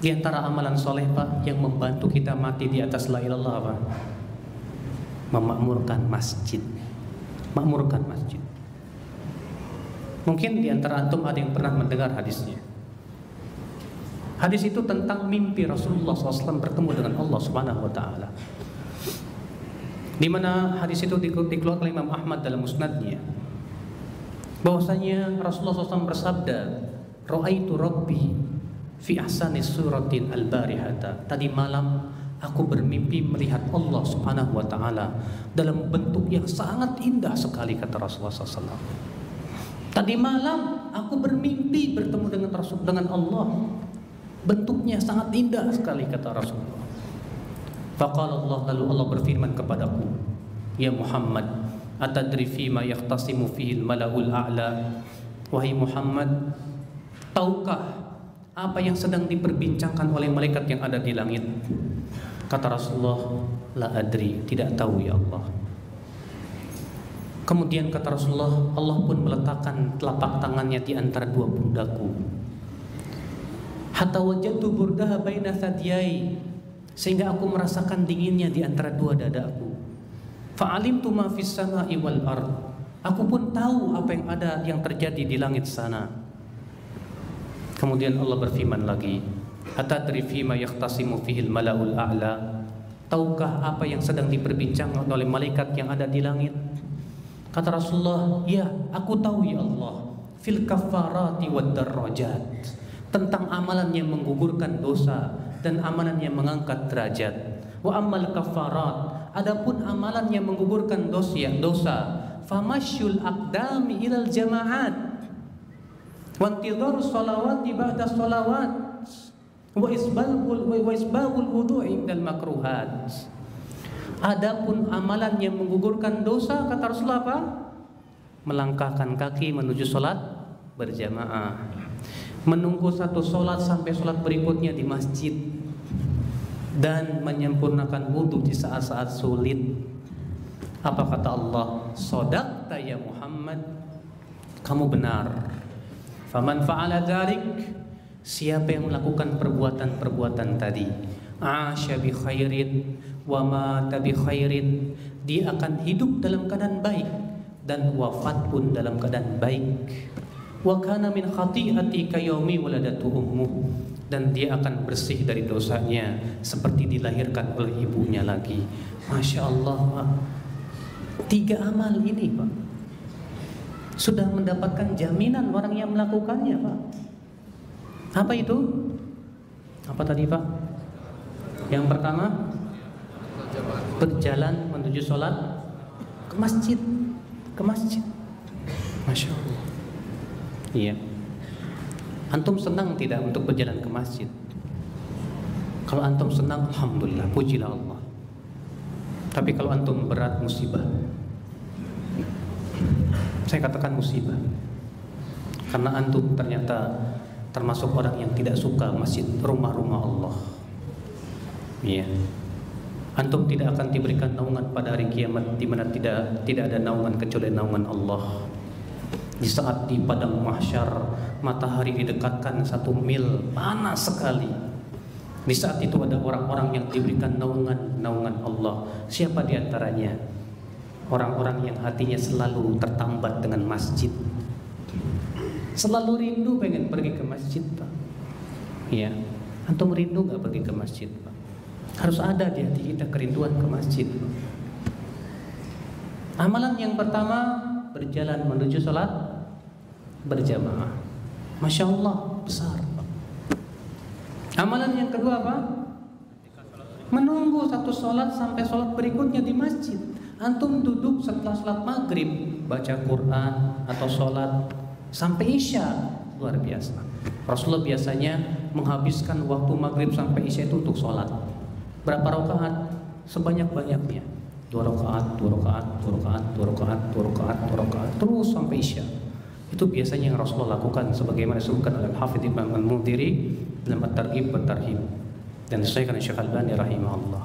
Di antara amalan soleh Pak yang membantu kita mati di atas la ilaha illallah apa? Memakmurkan masjid. Makmurkan masjid. Mungkin di antara antum ada yang pernah mendengar hadisnya. Hadis itu tentang mimpi Rasulullah SAW bertemu dengan Allah Subhanahu Wa Taala. Di mana hadis itu dikeluarkan oleh Imam Ahmad dalam musnadnya. Bahwasanya Rasulullah SAW bersabda, "Ra'aitu Rabbi fi ahsani suratin al-barihata." Tadi malam aku bermimpi melihat Allah Subhanahu Wa Taala dalam bentuk yang sangat indah sekali, kata Rasulullah SAW. Tadi malam aku bermimpi bertemu dengan Allah. Bentuknya sangat indah sekali, kata Rasulullah. Faqala Allah, lalu Allah berfirman kepadaku, "Ya Muhammad, atadri fima yahtasimu fihi al-mala'ul a'la?" Wahai Muhammad, tahukah apa yang sedang diperbincangkan oleh malaikat yang ada di langit? Kata Rasulullah, "La adri," tidak tahu ya Allah. Kemudian kata Rasulullah, Allah pun meletakkan telapak tangannya di antara dua pundakku. Hatta wajadtu burdaha baina thadiyai, sehingga aku merasakan dinginnya di antara dua dadaku. Fa'alimtu ma fis sama'i wal ard, aku pun tahu apa yang ada yang terjadi di langit sana. Kemudian Allah berfirman lagi, "Atadri fima yahtasimu fihi al-mala'ul a'la?" Tahukah apa yang sedang diperbincangkan oleh malaikat yang ada di langit? Kata Rasulullah, "Ya, aku tahu ya Allah. Fil kafarati wad darajat." Tentang amalan yang menggugurkan dosa dan amalan yang mengangkat derajat. Wa ammal kafarat, adapun amalan yang menggugurkan dosa, famasyul aqdami ilal jama'at wa intidharu sholawati ba'da sholawat wa isbabul wudu'i indal makruhat. Adapun amalan yang menggugurkan dosa, kata Rasulullah apa? Melangkahkan kaki menuju sholat berjamaah, menunggu satu sholat sampai sholat berikutnya di masjid, dan menyempurnakan wudhu di saat-saat sulit. Apa kata Allah? Sodaqta ya Muhammad, kamu benar. Faman fa'ala dzalik, siapa yang melakukan perbuatan-perbuatan tadi, asya bi khairin wa mata bi khairin, dia akan hidup dalam keadaan baik dan wafat pun dalam keadaan baik. Wa kana min khati'ati kayaumi waladatu ummuh, dan dia akan bersih dari dosanya seperti dilahirkan oleh ibunya lagi. Masya Allah Pak. 3 amal ini Pak sudah mendapatkan jaminan orang yang melakukannya Pak. Apa itu? Apa tadi Pak? Yang pertama, berjalan menuju sholat ke masjid. Ke masjid. Masya Allah. Iya. Antum senang tidak untuk berjalan ke masjid? Kalau antum senang, alhamdulillah, pujilah Allah. Tapi kalau antum berat, musibah. Saya katakan musibah, karena antum ternyata termasuk orang yang tidak suka masjid, rumah-rumah Allah. Iya. Antum tidak akan diberikan naungan pada hari kiamat, di mana tidak ada naungan kecuali naungan Allah. Di saat di padang mahsyar matahari didekatkan 1 mil, panas sekali. Di saat itu ada orang-orang yang diberikan naungan Allah. Siapa di antaranya? Orang-orang yang hatinya selalu tertambat dengan masjid, selalu rindu pengen pergi ke masjid Pak. Ya, antum rindu gak pergi ke masjid Pak? Harus ada di hati kita kerinduan ke masjid. Amalan yang pertama, berjalan menuju sholat berjamaah. Masya Allah, besar Pak. Amalan yang kedua apa? Menunggu satu sholat sampai sholat berikutnya di masjid. Antum duduk setelah sholat maghrib, baca Quran atau sholat sampai isya. Luar biasa. Rasulullah biasanya menghabiskan waktu maghrib sampai isya itu untuk sholat. Berapa rakaat? Sebanyak-banyaknya. 2 rakaat, 2 rakaat, 2 rakaat, 2 rakaat, 2 rakaat, 2 rakaat, terus sampai isya. Itu biasanya yang Rasulullah lakukan, sebagaimana disebutkan oleh Hafidz Ibnu Al-Mundhiri dalam At-Targhib wa Tarhib, dan disahihkan oleh Syekh Al-Albani rahimahullah.